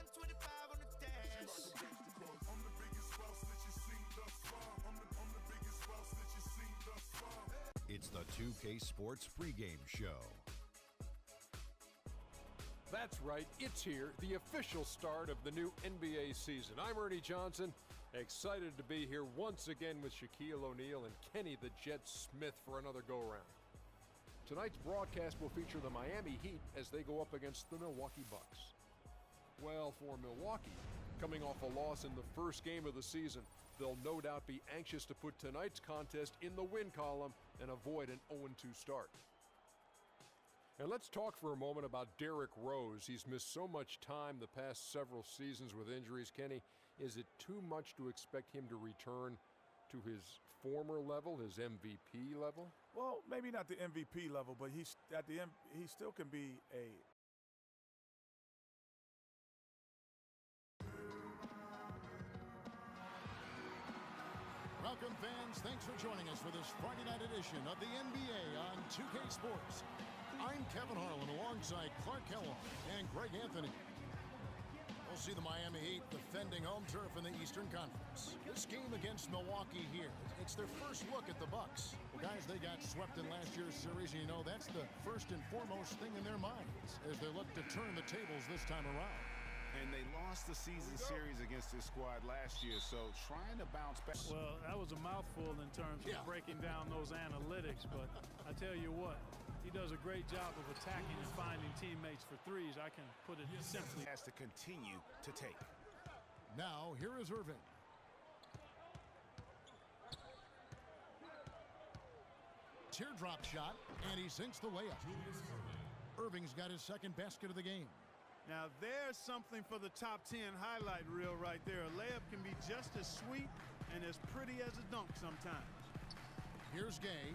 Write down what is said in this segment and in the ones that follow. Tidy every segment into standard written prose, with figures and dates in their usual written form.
125 on the dash. I'm the biggest boss that you seen thus far. I'm the biggest boss that you seen thus far. It's the 2K Sports pregame show. That's right, it's here, the official start of the new NBA season. I'm Ernie Johnson, excited to be here once again with Shaquille O'Neal and Kenny the Jet Smith for another go-around. Tonight's broadcast will feature the Miami Heat as they go up against the Milwaukee Bucks. Well, for Milwaukee, coming off a loss in the first game of the season, they'll no doubt be anxious to put tonight's contest in the win column and avoid an 0-2 start. And let's talk for a moment about Derrick Rose. He's missed so much time the past several seasons with injuries. Kenny, is it too much to expect him to return to his former level, his MVP level? Well, maybe not the MVP level, but he still can be a Welcome, fans. Thanks for joining us for this Friday night edition of the NBA on 2K Sports. I'm Kevin Harlan alongside Clark Kellogg and Greg Anthony. We'll see the Miami Heat defending home turf in the Eastern Conference. This game against Milwaukee here, it's their first look at the Bucks. Well, guys, they got swept in last year's series, and you know that's the first and foremost thing in their minds as they look to turn the tables this time around. And they lost the season series against this squad last year, so trying to bounce back. Well, that was a mouthful in terms of breaking down those analytics, but I tell you what, he does a great job of attacking and finding teammates for threes. I can put it simply. Has to continue to take. Now, here is Irving. Teardrop shot, and he sinks the layup. Irving's got his second basket of the game. Now there's something for the top 10 highlight reel right there. A layup can be just as sweet and as pretty as a dunk sometimes. Here's Gay.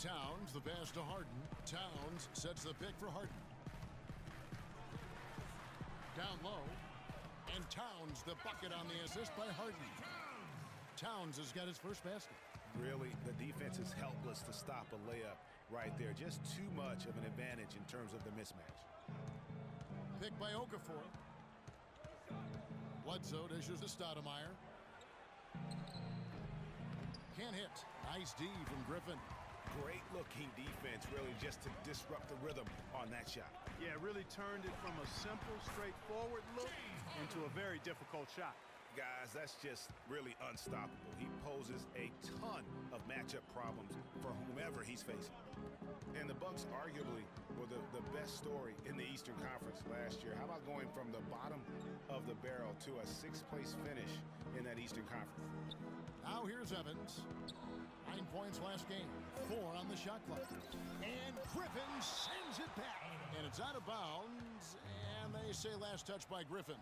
Towns, the pass to Harden. Towns sets the pick for Harden. Down low. And Towns, the bucket on the assist by Harden. Towns has got his first basket. Really, the defense is helpless to stop a layup right there. Just too much of an advantage in terms of the mismatch. Pick by Okafor. Bledsoe dishes to Stoudemire. Can't hit. Nice D from Griffin. Great looking defense, really, just to disrupt the rhythm on that shot. Yeah, really turned it from a simple, straightforward look into a very difficult shot. Guys, that's just really unstoppable. He poses a ton of matchup problems for whomever he's facing. And the Bucks arguably were the best story in the Eastern Conference last year. How about going from the bottom of the barrel to a 6th place finish in that Eastern Conference? Now here's Evans. 9 points last game. 4 on the shot clock. And Griffin sends it back. And it's out of bounds. And they say last touch by Griffin.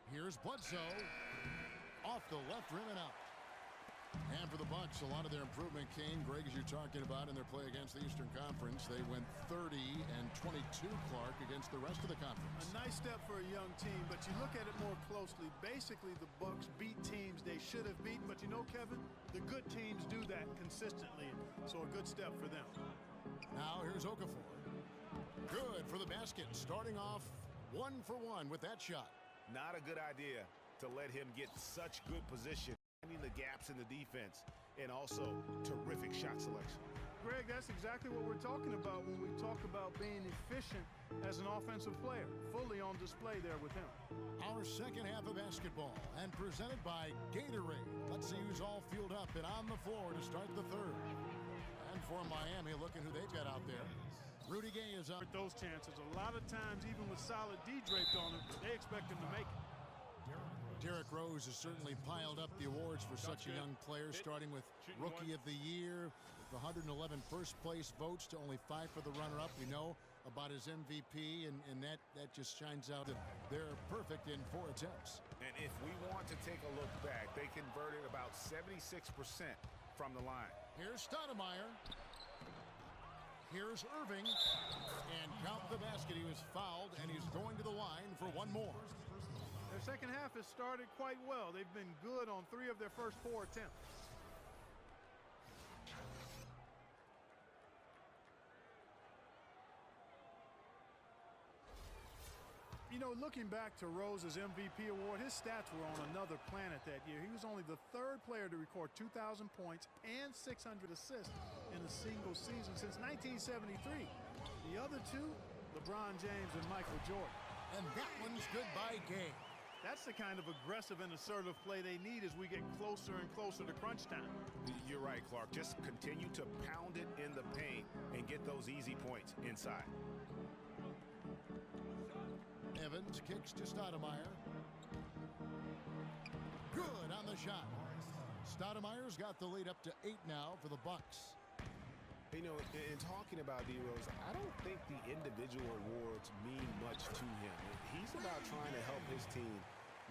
Here's Bledsoe. Off the left rim and out. And for the Bucks, a lot of their improvement came, Greg, as you're talking about, in their play against the Eastern Conference. They went 30-22, Clark, against the rest of the conference. A nice step for a young team, but you look at it more closely. Basically, the Bucks beat teams they should have beaten, but you know, Kevin, the good teams do that consistently, so a good step for them. Now here's Okafor. Good for the basket, starting off 1 for 1 with that shot. Not a good idea to let him get such good position, finding the gaps in the defense, and also terrific shot selection. Greg, that's exactly what we're talking about when we talk about being efficient as an offensive player. Fully on display there with him. Our second half of basketball, and presented by Gatorade. Let's see who's all fueled up and on the floor to start the third. And for Miami, look at who they've got out there. Rudy Gay is up. With those chances, a lot of times, even with solid D draped on him, they expect him to make it. Derrick Rose has certainly piled up the awards for such a young player, starting with Rookie of the Year, with 111 first-place votes to only 5 for the runner-up. We know about his MVP, and that just shines out that they're perfect in 4 attempts. And if we want to take a look back, they converted about 76% from the line. Here's Stoudemire. Here's Irving. And count the basket. He was fouled, and he's going to the line for one more. Their second half has started quite well. They've been good on 3 of their first 4 attempts. You know, looking back to Rose's MVP award, his stats were on another planet that year. He was only the 3rd player to record 2,000 points and 600 assists in a single season since 1973. The other 2, LeBron James and Michael Jordan. And that one's good by Gay. That's the kind of aggressive and assertive play they need as we get closer and closer to crunch time. You're right, Clark. Just continue to pound it in the paint and get those easy points inside. Evans kicks to Stoudemire. Good on the shot. Stoudemire's got the lead up to 8 now for the Bucks. You know, in talking about D-Rose, I don't think the individual awards mean much to him. He's about trying to help his team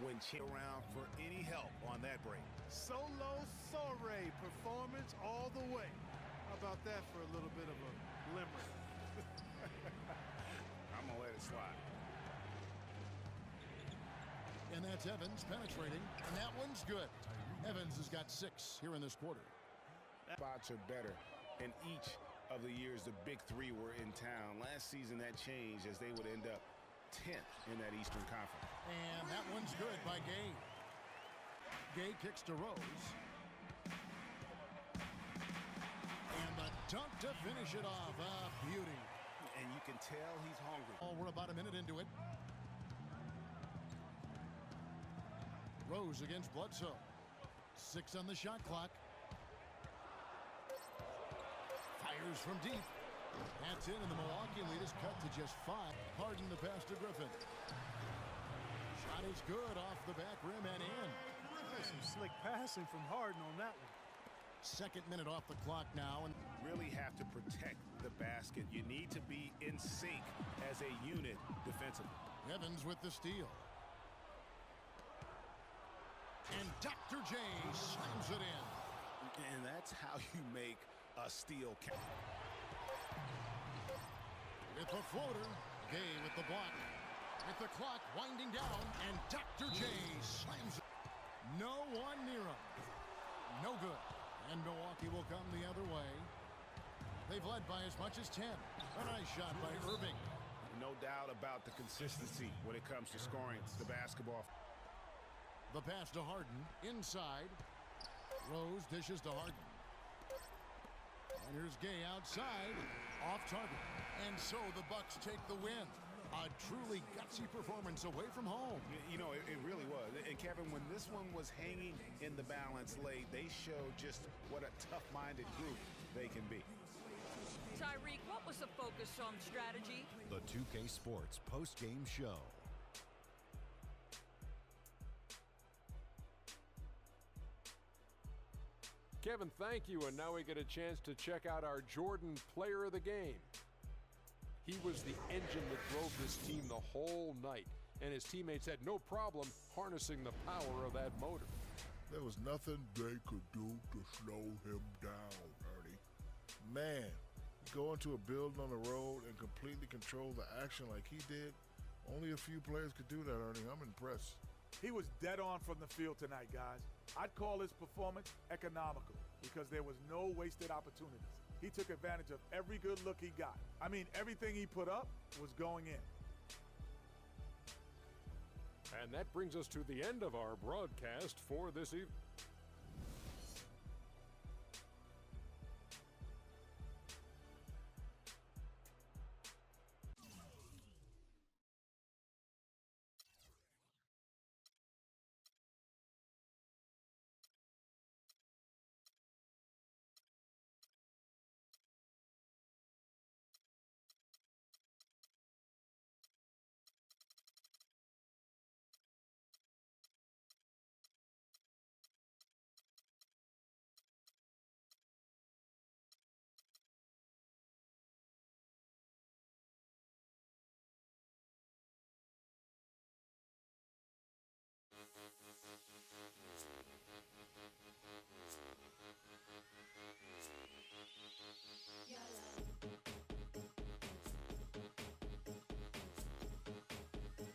when around for any help on that break. Solo soiree performance all the way. How about that for a little bit of a limerick? I'm going to let it slide. And that's Evans penetrating, and that one's good. Evans has got 6 here in this quarter. Spots are better. In each of the years the big 3 were in town. Last season that changed as they would end up 10th in that Eastern Conference. And that one's good by Gay. Gay kicks to Rose. And the dunk to finish it off. A beauty. And you can tell he's hungry. Oh, we're about a minute into it. Rose against Bledsoe. 6 on the shot clock. Fires from deep. That's in, and the Milwaukee lead is cut to just 5. Harden the pass to Griffin. Shot is good off the back rim and in. Some slick passing from Harden on that one. 2nd minute off the clock now, and Really have to protect the basket. You need to be in sync as a unit defensively. Evans with the steal. And Dr. J slams it in. And that's how you make a steal count. With the floater, Gay with the block. With the clock winding down, and Dr. J slams it. No one near him. No good. And Milwaukee will come the other way. They've led by as much as 10. A nice shot by Irving. No doubt about the consistency when it comes to scoring the basketball. The pass to Harden, inside. Rose dishes to Harden. And here's Gay outside, off target. And so the Bucks take the win. A truly gutsy performance away from home. You know, it really was. And Kevin, when this one was hanging in the balance late, they showed just what a tough-minded group they can be. Tyreek, what was the focus on strategy? The 2K Sports post-game show. Kevin, thank you, and now we get a chance to check out our Jordan player of the game. He was the engine that drove this team the whole night, and his teammates had no problem harnessing the power of that motor. There was nothing they could do to slow him down, Ernie. Man, go into a building on the road and completely control the action like he did. Only a few players could do that, Ernie. I'm impressed. He was dead on from the field tonight, guys. I'd call his performance economical because there was no wasted opportunities. He took advantage of every good look he got. I mean, everything he put up was going in. And that brings us to the end of our broadcast for this evening.